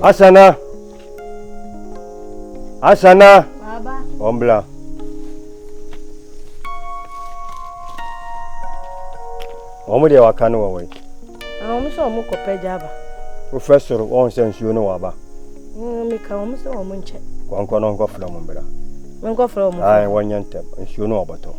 Asana. Baba. Ombla. Omudi wakano wawe. Omuso omuko pejaba. Professor on sense you know waba. Mika omuso omunche. Kwanko no ngo fula mumbela. Mengo fula omu. Ai wanyantem. You know abato.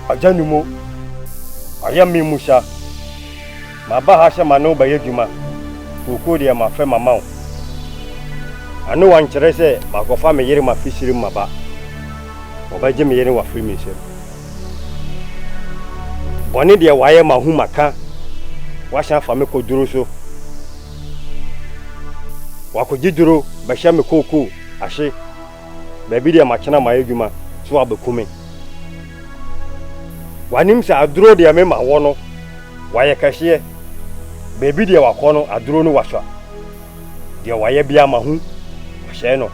Ajanimo. Ayami Musa. Maba hasha mano ba yeduma. Ukodi ya mafe mamao. Anu wancherese makofa me yere mafisiri maba. Obaje me yere wa free me se. Boni dia waye mahu maka. Washa fa me ko duro so. Wako jiduro ba sha me koko ashe. Ba bi dia machana mayeduma so abekume. Wanim sa aduro dia me ma wono. Waye kashe. Baby dia wakono aduro no washa. Dia waye bia mahu ashe no.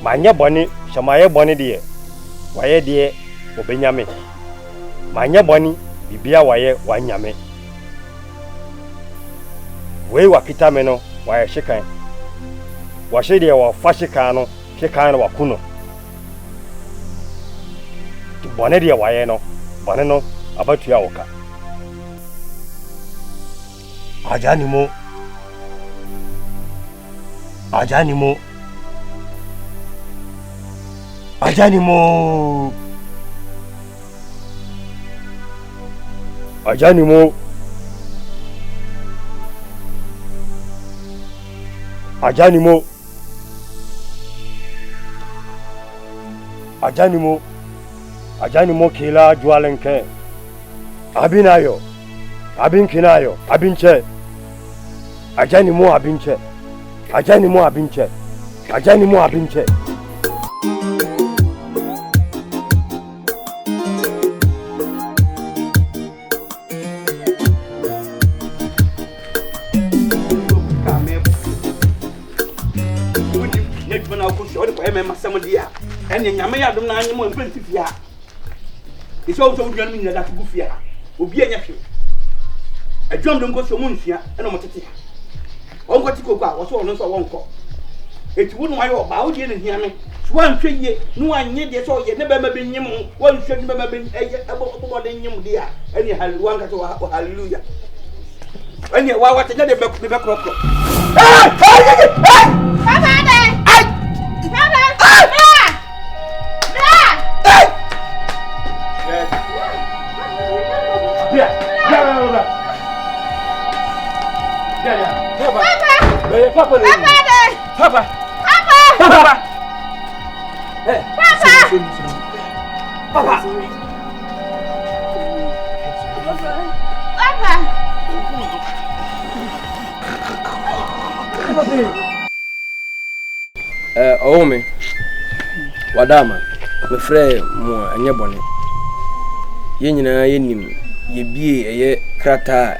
Manya boni shamaye boni die. Waye die obenyame. Manya boni bibia waye wanyame. We wakita me no waye shikan. Washe die wa fashikan no shikan no wakuno. Ti boni die waye no. Boni no abatu ya oka. Ajanimo. Ajanimo. Ajanimo kila jualenke. Abinayo. Abinkinayo. Abinche. Ajanimo abinche. Ene nyame ya dum na anyemo mpanti fia. Iso so wuduan mi nyada ku fia. Obi anya hwe. Adwam dum ko so mu nfia ene mo tete. Onko ti kokwa wo so ono so wonko. Eti wo no ayo ba wo die ne hia me. So wan hwe ye, no anye de so ye ne ba ma benyim, wan hwe ne ba ma ben eye ebo de nyim de a. Ene hallelujah ka to hallelujah. Ene wa wa tenya de be krokro. Papa. Hey. Papa. Ome. Wadama. Me frɛ mo anya bɔne. Ye nyina yenim ye bie eye krata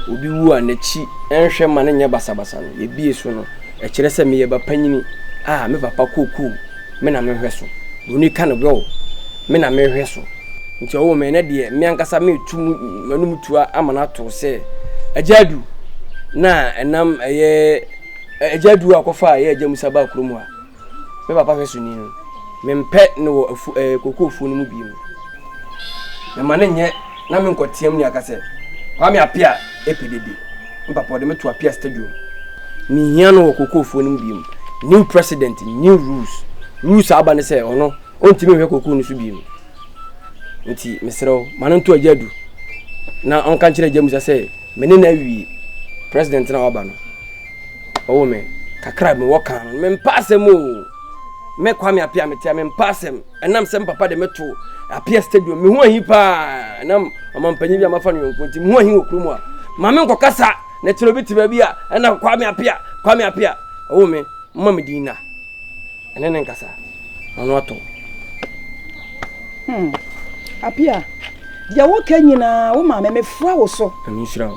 obi wu anachi enhwɛ ma ne nya basabasa no ye bie so no e kyerɛ sɛ me ye ba panyini me papa koku me na me hwɛ so doni ka no bro me na me hwɛ so nti owo me na de me ankasa me tum manum tua amana to sɛ agyadu na enam eye agyadu akɔfa ye agya musa ba kromu a me papa hwɛ so ni no me mpɛ no koku ofu no mu bi mu me ma ne nye na me nkotiam ni akasɛ kwa me apia epedede mpapa de me to apia stadium ni hia no kokofuo nim biem new president new rules aba ne say ono ontimi hwe kokoo no so biem nti mesrew manon to agyadu na onka nkire agya musa say mene na awie president na waba no owo me kakra me woka no me mpasem o me Kwame Appiah metia me mpasem enam sem papa de meto Appiah stadium me hu ahi pa enam amampanyi bi amafa no yonko me hu ahi okrumu a ma me nkokasa na tiro bi tiba bi a ena Kwame Appiah owo me mma me dina ene nkasa ono ato Appiah dia wo kanyina wo ma me fra wo so amishira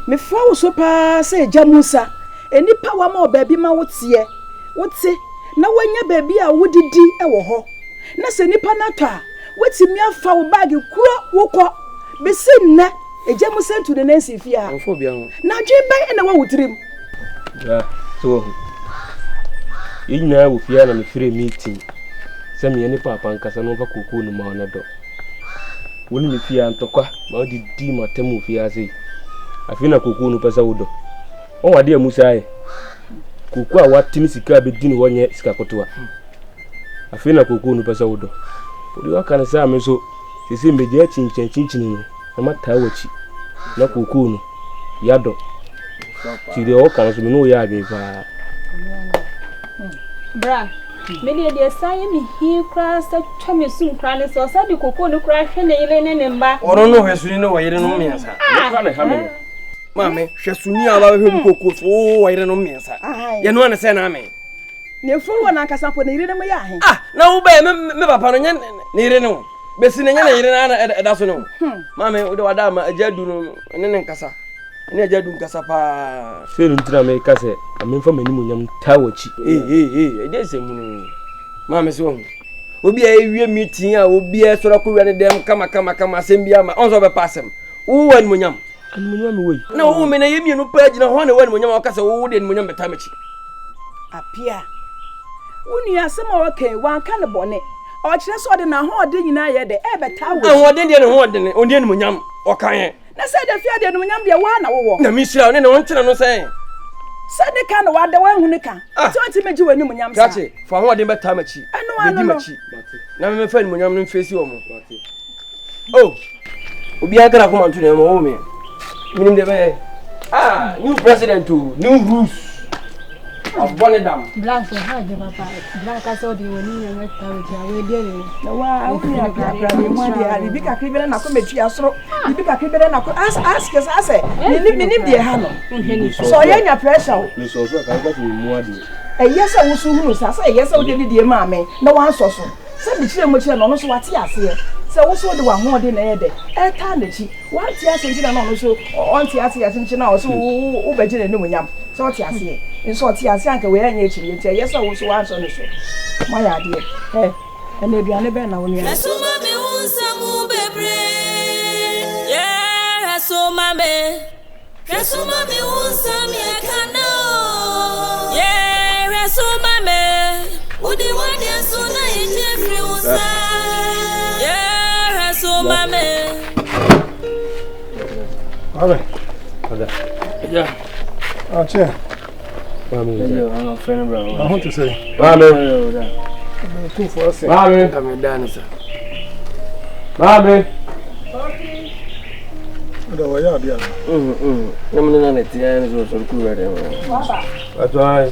me fra wo so pa se jamusa enipa wa ma obabi ma wotie na wanya baby a wodidi ewo ho na se nipa na to a wetimi afa wo bag kuro wokọ besi nna ejamusa ntu de nansi fia ofo bia ho na dwemban na wa wutirim ya so yina wo fia na me free meeting se me ne papa nkasa no fa kokoo no ma ona do woni me fia ntokwa ma odi di matemu fia sei afina kokoo no pesa wodo on wade amusa ai kokoo a watimi sika be di no wonye sika kotoa afina kokoo no pesa wodo odi waka na sa me so sisi mbeje chinchin no na mata wachi na kokoo no yado ti de o kan so me no ya adwe pa bra me de sai mi hi kra sa twame sun kra ne so sa de kokoo no kra hwe ne yele ne mba oro no hwesuni no wayire no miensa ka na ha me mame hwesuni aba hwe bu kokoo so wayire no miensa ye no na se na me ne fo wona akasa po ne ire ne mo ya he na wo ba me papa no nya ne ire no besi ne nya ne ire na da so no mame wo de wada ma ajadu no ne nkasa ene ajadu nkasa pa se ntira me ka se amemfa manimu nyam tawachi eje se mu mame so obi a ewie meeting a obi a soro ko wi dem kama asembia ma onzo be passem wo wani munyam me woi na wo me na yemi no page na ho na wani munyam akasa wo de munyam beta mechi Appiah woni asem a wakan wan ka ne bone o kire so de na ho de nyina ye de e beta wo ho de ne ho de ne o de munyam o kan na se de fia de munyam de wa na wo na mi sira ne won kyerɛ no sɛ de ka na wa de wa hu ne ka so anti meji wani munyam sa kache fa ho de beta mechi de mechi na me fa ni munyam no fesi wo mo oh obi agara ko man to ne mo wo me minim de be new president to new rules of Bonedam. Blank so ha je papa. Blank ka so di woni na meta we ja we de ni. Na wa woni Appiah ni mo de ali bi kakri bere na ko mechi asoro. Bi kakri bere na ko ask ase. Minim de ha no. So ye nya pressure. me so ka ga mu ade Eyesa wo so hunu sa eyesa wo de ni de ma me na wan so so. Se bi kire mo kire no so wate ase. Se wo so de wa ho de na ye de. E ta na chi. Wa ti ase nti na no so on ti ase nti na wo so wo be gire ne munyam. So ti ase. Nso ti ase anka we anya chi nti eyesa wo so wan so no so. Ma ya de. Ene aduane be na wo ni. Asuma me unsamu bebre. Yeah, asuma me unsami ekana. Yeah, asuma me. Udi wadi asuna injefri unsa. Yeah, asuma me. Ale. ada Ja. Ache. I'm a friend bro I want to say. mame Two for us. mame Kame dane sa. mame Da wa ya dia. Na mun na ti ya ne so ku wa de ma. that's why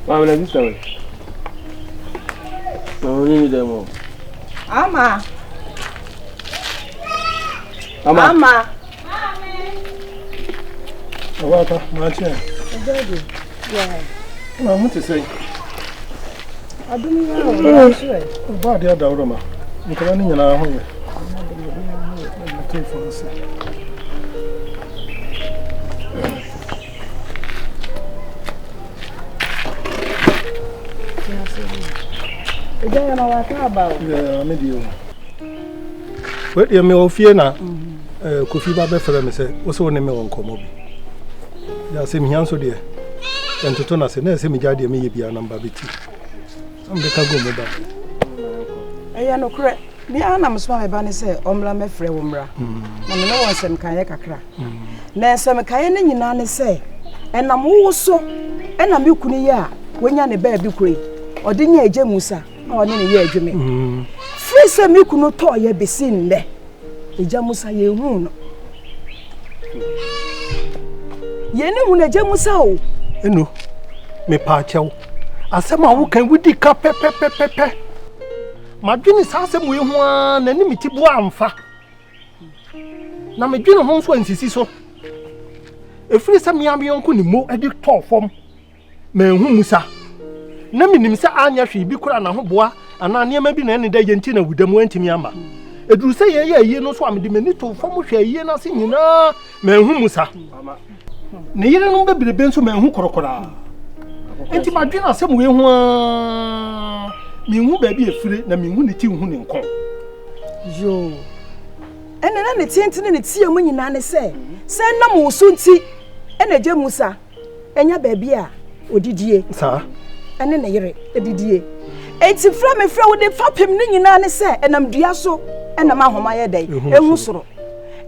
mame na this way No ni de mo. Ama. Mama. Awata, ma che. Daddy. Yeah. Na want to say. Adumi ya o so e. Ba dia da ro ma. Nka ni nyina ho ye. Two for us. Eja na wa ka ba o. Yeah, me dio. We dia me ofie na Kofi ba be fere me se wo so ne me won komo bi. Ya se mi hanso de. Entoto na se na se mi jade me ye bia namba beti. Am de ka go mo ba. Eya no kure. Bi ana msoma me ba ne se omra me fere wo mra. Na me no won se mkan ye kakra. Na se mkan ye ne nyina ne se enam wo so enam ikunu ye a wonya ne ba bi kure. Odi nya eje musa o ne ye adwume free se me kunu to ye besi nne eja musa ye hu no ye ne hu na eja musa o eno me pa chew asema wo kan wudi ka pepepepepe madwini sa asem we hu a na ni mitibu amfa na medwini ho nso ansisi so efiri se me amyonko ni mo edi to fom ma hu musa na minim se anya hwe bi kura na ho boa ana niam bi na ne da ye nti na wudam antimi ama eduru se ye no so amede mani to fom hwe ye na se nyina ma hu musa ne yire no bebrebe nso ma hu korokora enti madwina asem we hu a mi hu ba bi efire na mi hu ne ti hu ne nkon yo ene na ne tientene ne tie mu nyina ne se na mo so nti ene je musa enya ba bi a odidie sa ene ne yire edidie enti fra me fra wo de fapem ne nyina ne se enam dua so enam ahoma ye dai ehu soro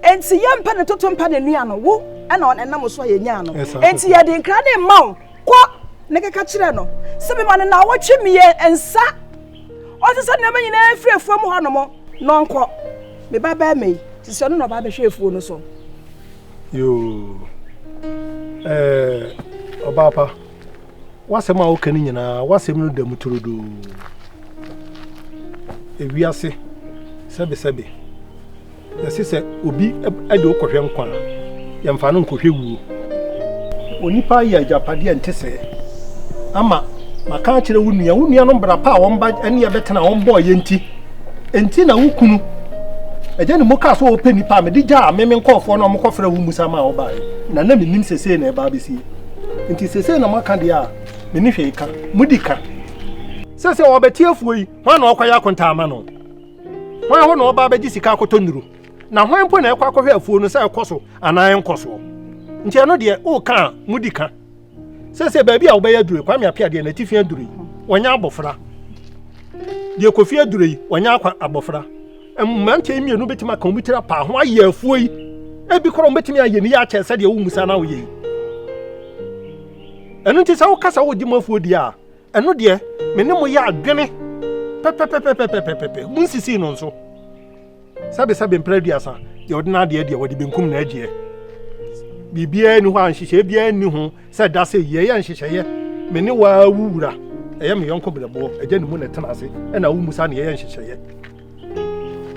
enti ye mpa ne toto mpa ne nua no wo ena on enam so ye nya no enti ye de nkra ne mawo kwa ne keka kire no se be ma ne na wo twemi ye ensa o se se ne ma nyina efrefuo mu hono mo no nko me baba me ti se no ba be hwefuo no so yo obapa wasem a okani nyina wasem no dam turudo ewiase sebe yasise obi ade okohwe nkwa yemfa no nkohwe wuo onipa ya japade ntese ama maka kire wunua no mbra pa womba ene ya betena wombo ye enti na wukunu eje ne moka so openi pa me digya meme nkofo no mokofra wu musa ma obae na menim sese na eba besi enti sese na maka dia me ni hwe ka mudika sese obetiefuo yi hwan na okwaya akonta ama no hwan na oba beji sika akoto nduru na hwan po na ekwa akohwe afuo no sai ekoso anan enkoso nti eno de o ka mudika sese baabi a obeya dure kwa me apia de na tifia dure wonya abofra de kofia dure yi wonya akwa abofra mmanche mienu betima kan mutira pa ho aye afuo yi ebi koro betimi aye ni ya chese de wo musa na wo yi enu nti sa wo kasa wo di mafuo di a enu de me ne mo ya adwene pepepepepepepepe munsisi no nso sabe mpraduasa de odina de wodi benkum na agie bibia ni ho anhihye bia ni ho se da se ye ya nhihye me ne wa wuwura eye me yonko brebo eje ni mu na tena ase e na wo musa ne ye nhihye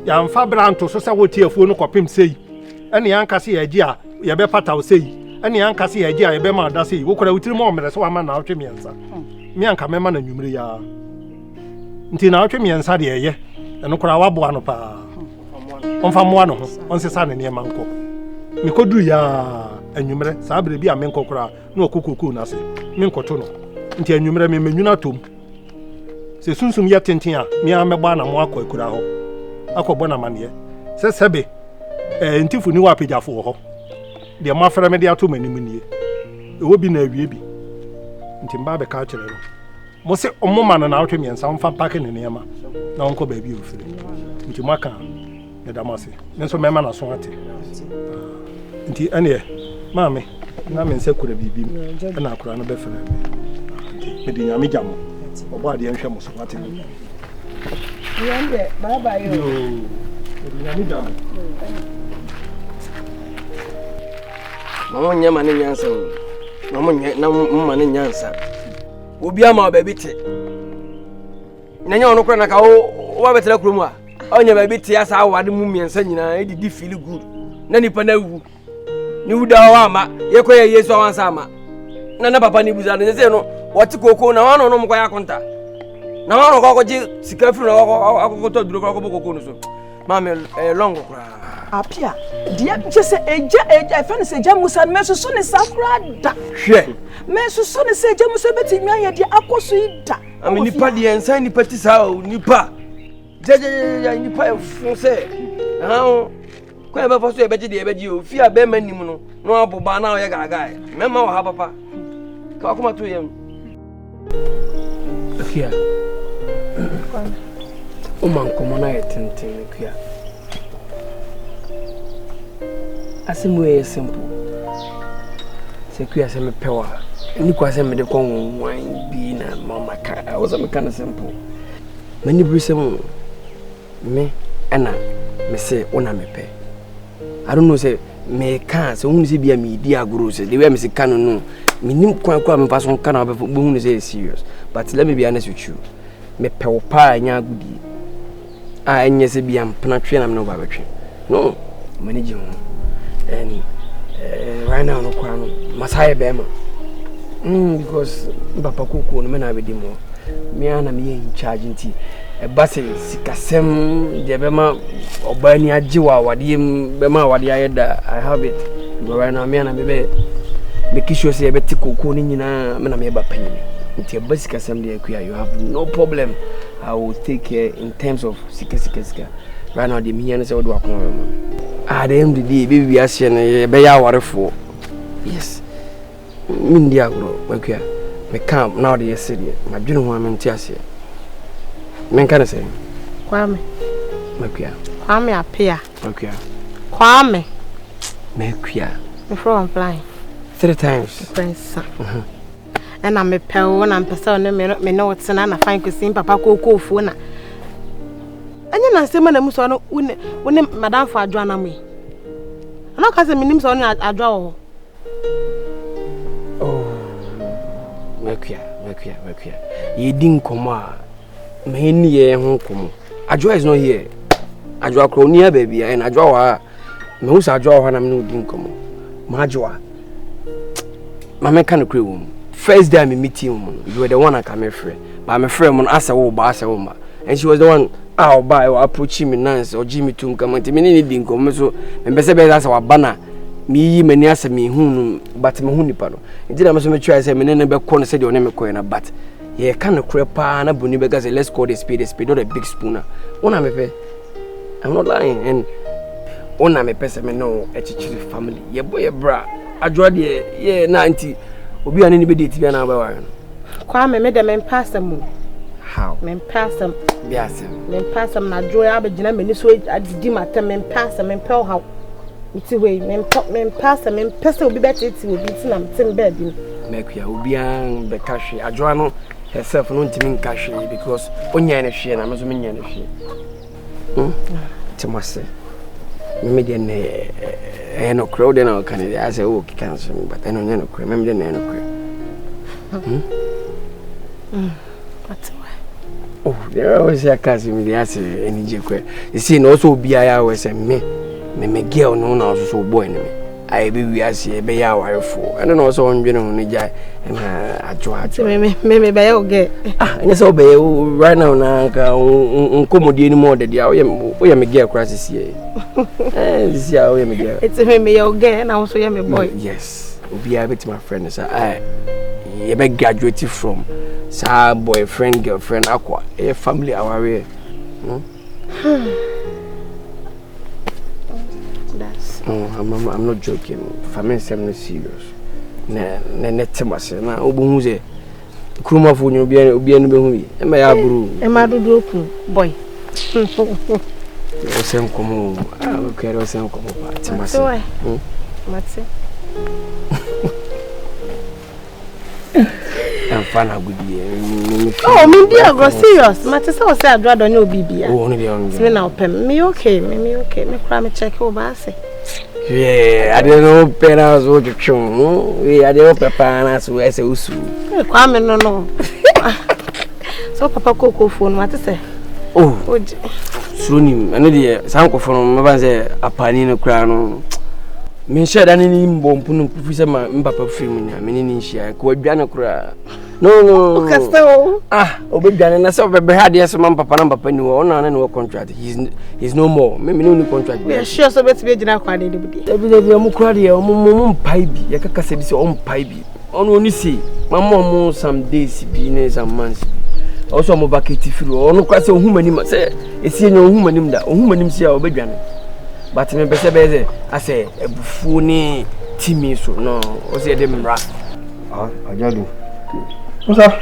ya mfa branto so se wo tiefuo no kopim sei ene yan kase ye agi a ye be pataw sei ene yan kase ye agi a ye be ma da sei wo kora wutiri mo mere so wa ma na otwe miensa mi anka mema na nwumire ya nti na otwe miensa de ye eno kora wa boa no pa onfa mo ano ho onsesa ne ne manko mi koduru ya anwumire saa bere bi a menko kora na okokoku na se menkoto no nti anwumire me menwuna tom se sunsum ya tenten a mi a meba na mo akwa ho akọbọ na mane se sebe ntifu ni wa pejafo ho de ma fere me de ato manim nie ewo bi na awie bi nti mba be ka kire no mo se omoma na awtwe miensa mfa pake ne nema na onko ba bi ofire nti maka ne damase nenso mema na so ate nti ane maame na me nse kura bibi na akura no be fere me nti me de nyame jamo obo ade nhwe mo so ate Yende, bye yo. Mama nyama ne nyansa. Mama ne nyansa. Obi ama ba biti. Nanya ono kura na ka o ba betela kuro mu a. Onya ba biti asa awade mu miensa nyina edidi feel good. Na nipa na wu. Ni wuda wa ama, ye koye Yesu awansa ama. Na papa ni buza ne se no, wati koko na wano no mkoya konta. Na wano kwa koji sikafiru na wakokoto duro kwa koko no so. Mama longo kura. Apia, dia jese eja fane se eja musa meso so ne sakura da. Hwe. Meso so ne se eja musa beti nwa ye dia akoso ida. Ami nipa dia ensan nipa ti sa o nipa. Jejeje nipa fonse. Kwa ba foso e beji de e beji o fi aba manim no. No aboba na o ye garaga. Mema wo ha papa. Ka kuma to yem. Afia. O man komo na yetenten kuya. Asimu e simple. Se kuya se me pewa. Ni kwa se me de kon wan bi na mama ka. I was a kind of simple. many brisem me ena me say ona me pe. I don't know say me can so hu say bia me di agro say the way me say can no me nim kwan kwa me pass on can be hu say serious. But let me be honest with you. Me pe wo pa anya agudi. A enye say bia mpna twe na me no ba betwe. No, manage him. And right now no kwa no masaya bema. Because papa kuku no me na be di mo. Me ana me in charge nti e base sikasem de bema obani ajiwa wade bema wade ayeda. I have it. But right now me ana me be make sure say e be kuku ni nyina me na me ba panyi. Nti e base sikasem de akua you have no problem. I will take care in terms of sika. Right now the me say what do akon. At the end of the day baby we are saying be ya warefo. Yes. Me ndi agro akua. Me camp now the yesterday. My dream one me ntiase. Me kan say. Kwame. Akua. Kwame apia. Akua. Kwame. Me akua. Me from flying 3 times. Prince. And I'm a pal when I'm person me know it's na fine kusin papa ko fu na. Anya na se na muso no woni madam for adwa na me. Na ka se minim so no adwa wo. Oh. Mekua. Ye din komo a me ni ye ho komo. Adwa is not here. Adwa kro ni baby and adwa wa me hu sa adwa wa na me no din komo. Ma adwa. Ma me kan kro wo. First day I meet you, you were the one I come friend. But my friend when asked her, and she was the one I'll buy or approach him in Nance or Jimmy to come to me didn't come so and Bessie that's our banner. Me many answer me whom but me hunipano. Indeed I must make sure I say me never corner said your name coin but ye can't creep pan a bunny because let's call the spade not a big spooner. One I'm not lying and one I'm a person me know a chichi family. Ye boy bra. I draw the 90. Obi ani be date bia na ba wa no Kwame me de men pass them. How Men pass them. Yes. Men pass them na joy abegina meni so adidi matem men pass them men pel how iti we men pass them men pese obi be tete obi ti na mtem bed ni Mekua obi an be kahwe adwoa no herself no ntimi nkahwe because onya na hwe na mezo menya na hwe timase me de ne no crowd na kan I say oh cancel me but I no nya no crowd me de ne no crowd What's why? Oh, there always a cancel me dey say any jekwe you see no so obi aya we say me girl no na so boy ni me I be we ase be ya warefo and no so onwene ho ni jai na adwoa me be ya oge anya so be right now na ka nkomodie ni mo de dia o me girl crash sie this ya o me girl it's me ya oge na so ya me boy yes obi a bit my friend say you be graduate from sa boyfriend girlfriend akwa a family aware I'm not joking. Family seven serious. Na temase na obohu ze kuruma fo nyu obi anu behu bi e ma ya buru e ma dodo ku boy o sem komo o quero sem komo pa temase mate I'm fine agudi oh me be agro serious mate say o say adwa do nya obi bia oh no be on me na opem me okay me kra me check o ba say yeah I don't know penas o chum we I don't papa na so ese usu kwa me no so papa koko phone mate say oh suni ane de sanko phone me ban say apani no kra no me share dan ni mbompu no pufi say ma papa film nya me ni share ko adwa na kra no okasto obedwane na say obebe hade so ma papa na papa ni wo na na no contract he's no more me no contract we sure so bet be gina kwa de bi de mu kra de mo mpai bi ye kaka se bi se o mpai bi ono oni si mama mo some days bi ne some months also mo bucket free ono kwa se ohumani ma se esi enye ohumani mda ohumani si a obedwane but me bese beze ase ebufu ni timi so no o se de mra ajadu Musa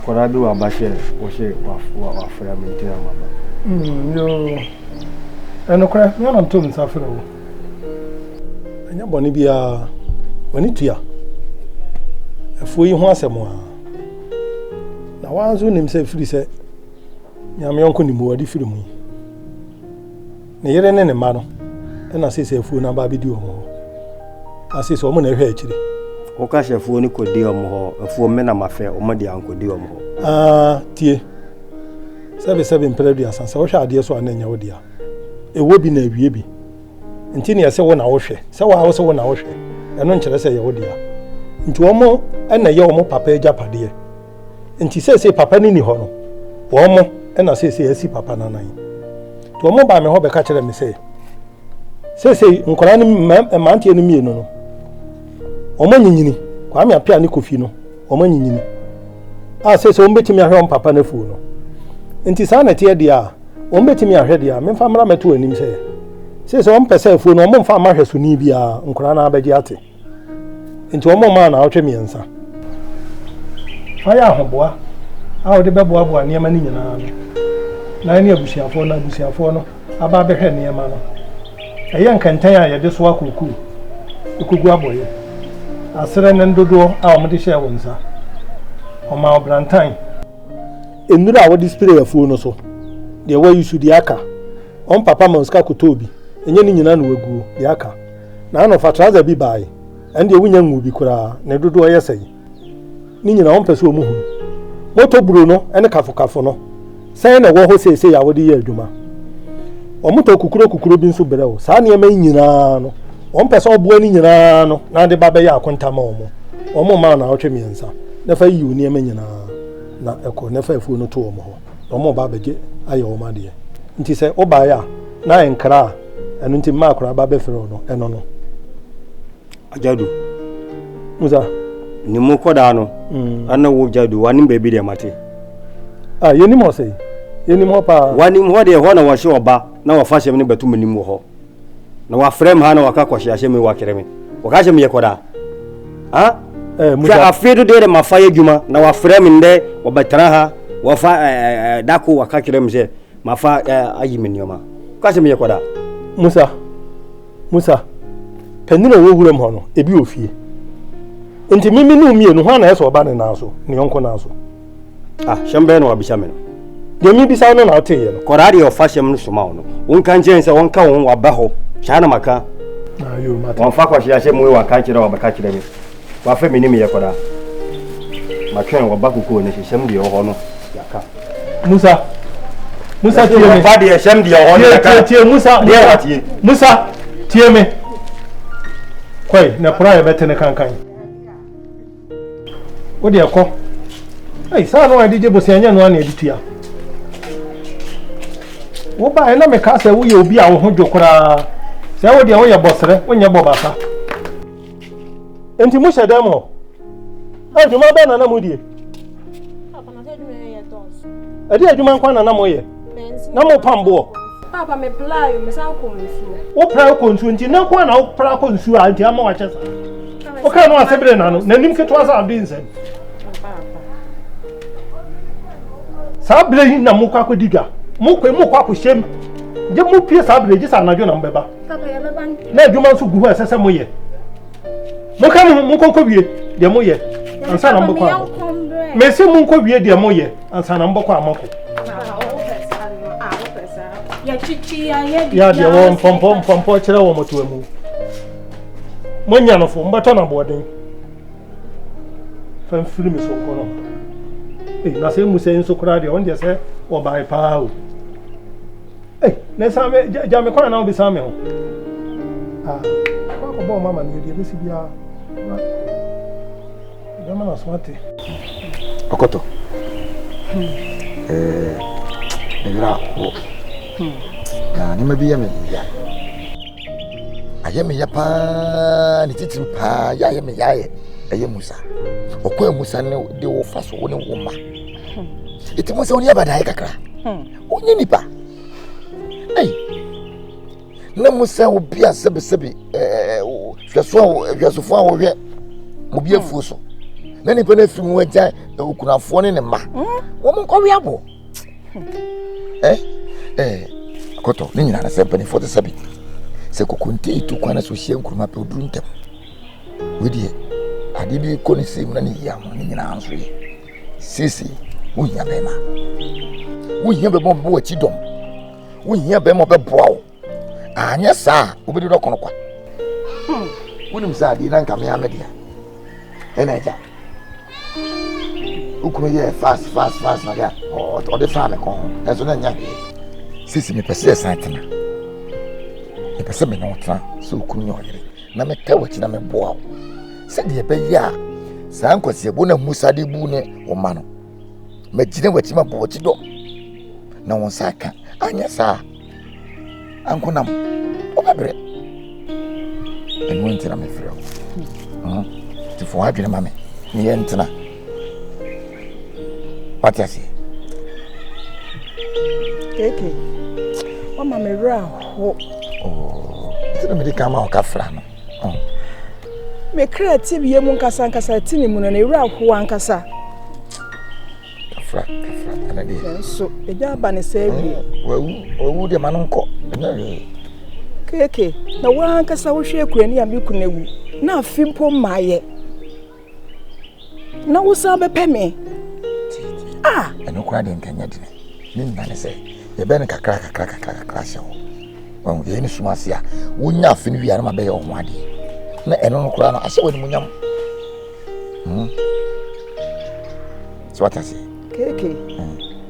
kora bi wa ba share o se wa fra mi tira mama no eno kora me na ntom sa fra wo anya boni bia wani tua afuo yi ho asemo na wanzo nim se firi se nyame onko ni muwadi firi mu ne yere ne ma no na sese afuo na ba bi di omo asese omo na hwe akire o ka she afuo ni kodi omo ho afuo me na mafe omo de ankodi omo ho tie sebe mpeladu asansa wo hwa ade so ananya wo dia ewo bi na awie bi nti ne yese wo na wo hwe se wo se wo na wo hwe eno nkyere se ye wo dia nti omo na ye omo papa ejapade nti sese papa ni ho no omo na sese asi papa na nan to omo ba me ho be ka kire me se sese nkora ni mantie ni mienu no omo nyinyini kwa me apia ni kofi no omo nyinyini sese omo betimi ahwe papa na fu no nti sa na tie dia omo betimi ahwe dia me fa mra meto anim se sese omo pese fu no omo mfa ma hwe so ni bia nkora na abaji ate nti omo ma na awtwe miensa aya ahoboa de beboa niema ni nyina na ni abusiafo no aba behwe niema no eya nkantan a yede so akoku okugu aboye asere ne ndodo a omde hye wonsa oma obrantan enura a wo display afuo no so de wa yusu di aka on papa manska kotobi enye ni nyina no waguo di aka na no fatraza bi bai ende wunya ngu bi kura ne dodo yesai ni nyina on pese omu hu moto buru no ene kafo no sai na wo ho sese ya wo di ye adwuma omuto kukuro bi nso bere o saa ne ma nyina no on pese obo ani nyina no na de ba be ya akontama omo ma na otwe miensa na fa yi oni ma nyina na eko na fa afu no to omo ho omo ba beje aye o ma de nti se oba ya na enkra enu nti ma akora ba be fere no eno no ajadu muza ni mu koda no ana wo jadu wani bebi de mate yeni mo sei yeni mo pa wani mo de ho na wo hye oba na wo fa hye me betu mnim wo ho na wa frame ha na waka kwhye hye me wa kereme wo ka hye me yekoda muza afedo de ma fa yedwuma na wa frame nde wo betara ha wo fa dako waka kereme se ma fa ayi me nioma ka hye me yekoda musa penina wo wuram ho no ebi ofie nti mimi no mie no ho na eso oba ne na so ne yonko na so shembe no abisha me no de mi bisa no na oteye no korari o fashem no soma no wonka njense wonka won waba ho sha na maka ayo mata won fa kwahye ahye mu wa ka kire wa baka kire mi wa fa mi ni mi yekoda makwen wa ba kuko ne shem de ho no yaka Musa tie me ba de shem de ho no yaka tie Musa tie me kwai na pura ya betene kankan odi ekọ sa no adije bosianya no na editua wo ba na me ka se wo ye obi a wo ho dwokora se wo de wo ye bosere wo nye bobasa enti mu sheda mo adwuma ba na mu die papa na adwuma ye dos adi adwuma nkwa na mo ye na mo pambo papa me play me san ko nsu wo pra ko nsu enti na kwa na wo pra ko nsu a enti ama wa chesa o ka no asebre na no nanim ke to asa abin sen sabre hin na mu kwa ko diga mu kwa ko shem je mu pie sabre ji sa na jo na mbeba papa ya beba na adwuma nso gu ho asese mo ye mu ka mu konko wie de mo ye ansa na mbokwa me se mu konko wie de mo ye ansa na mbokwa amako ya chichi ya de won pompo kire wo moto amu monya no fo mbato na boden fan film so ko no na se mu se nso kura de on de se o bai pa o na sa me ja me kwana na obi sa me ho ko bo mama ni de bisi bia dama na swate okoto era o ni me biya me ya aye me ya pa ni titim pa ya me ya aye Musa okwa Musa ne de wo faso wo ne wo ma iti Musa woni abada kakra onye nipa na Musa wo bia sebe hwesofo a wo hwe mo bia fu so na nipa na fi mu agya okunafo ne ne ma wo mo nkɔwe abo akoto ni nyina na sempa ni 47 se kokonte itu kwana so hia nkuruma pe oduru ntem wedie ade bi ko ni sim na ni ya mo ni nyina anso yi sisi wo nya bema wo hia be mo bo achi dom wo hia be mo be boa wo anya sa obi do kono kwa wonim sa di na nka me amedia ena ja ukuru ye fast na ga o de fa me kon eso na nya sisi me pese santena me pese me no tra so ukuru nya oyere na me ka wachi na me boa wo se de be ya sa nkwase bo na musa de bu ne o ma no me gine wachi ma bo wachi do na won saka anya sa ankunam o babre en won tira me frɛ ti fo adwene ma me ni yentena pati asi keke o ma me ra ho tira me dika ma o ka fra no me kra ti biye mu nkasa ti ni mu na ra ho ankasa ka fra ana di so e ja ba ne se bi wo de ma no nko keke na wa ankasa wo hwe kurani a me kunawu na afimpo maaye na wo sa be peme eno kwa de nkanya dine ni nane se ye be ne kakra hye wo ye ni sumase a wonya afini wi ara ma be ye wo ade na eno no kura na ahye woni munyam so what I say keke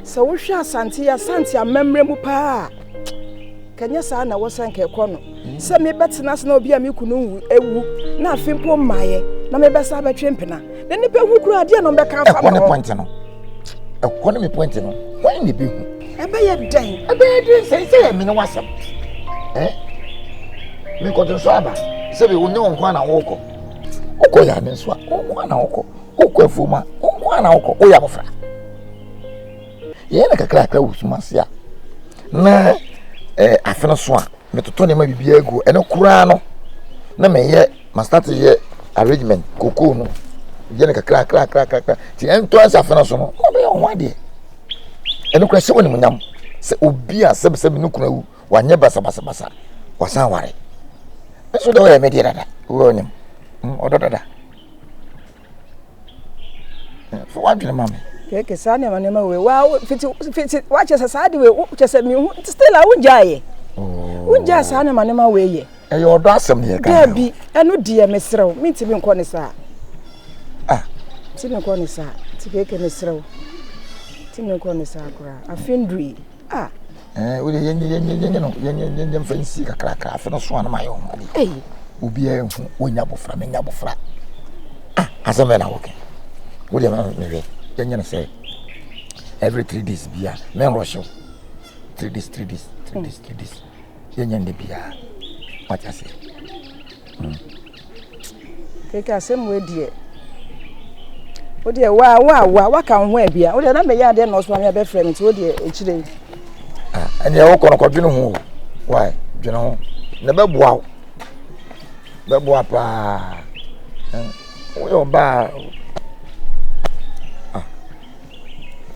so wo hwe asante amemre mu pa kanya sa na wo sanke kono se me betena se na obi a me kunu ewu na afimpo maaye na me be sa betwe mpena na ni be hu kura ade no be kan fa no point no me point no why ni be hu ebe ye den say me no wasam me ko to so aba se be wonye won kwa na woko ya ne so won na woko afuma won na woko o ya bofra ye na kakra usuma sia na afena so a me toto ne ma bibia egu ene kura no na me ye ma start ye arrangement koko no ye na kakra ti ento asa afena so no ma be on wade ene kura se woni munyam se obi a sebe no kura wu wanye basa wasan ware eso do ye me di dada wo nyam ododada fo wadwe mama keke sane manema we wa fiti wa chesa sade we chesa mi still a wunjaye wunja sane manema we ye e yo do asem ne ka bi eno die mesrew minti bi nko ne sa ti me nko ne sa ti keke mesrew ti me nko ne sa kura afindri we yen fancy kakra afa no so an ma yo obi e hu onya bofra me nya bofra asem na woke we dey me yen say every 3 days bia men rush 3 days yen de bia what I say keke asem we die o de wa kan ho abia o de na me ya de no so me be frame nti o de echire and ya woko no kwadwene ho why dwene ho na be boa pa o yo ba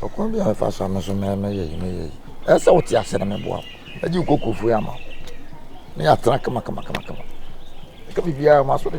okon bi afa so ameso me ye esa o ti ase na me boa aji kokofu ya ma me atra kama ka bibia ma so de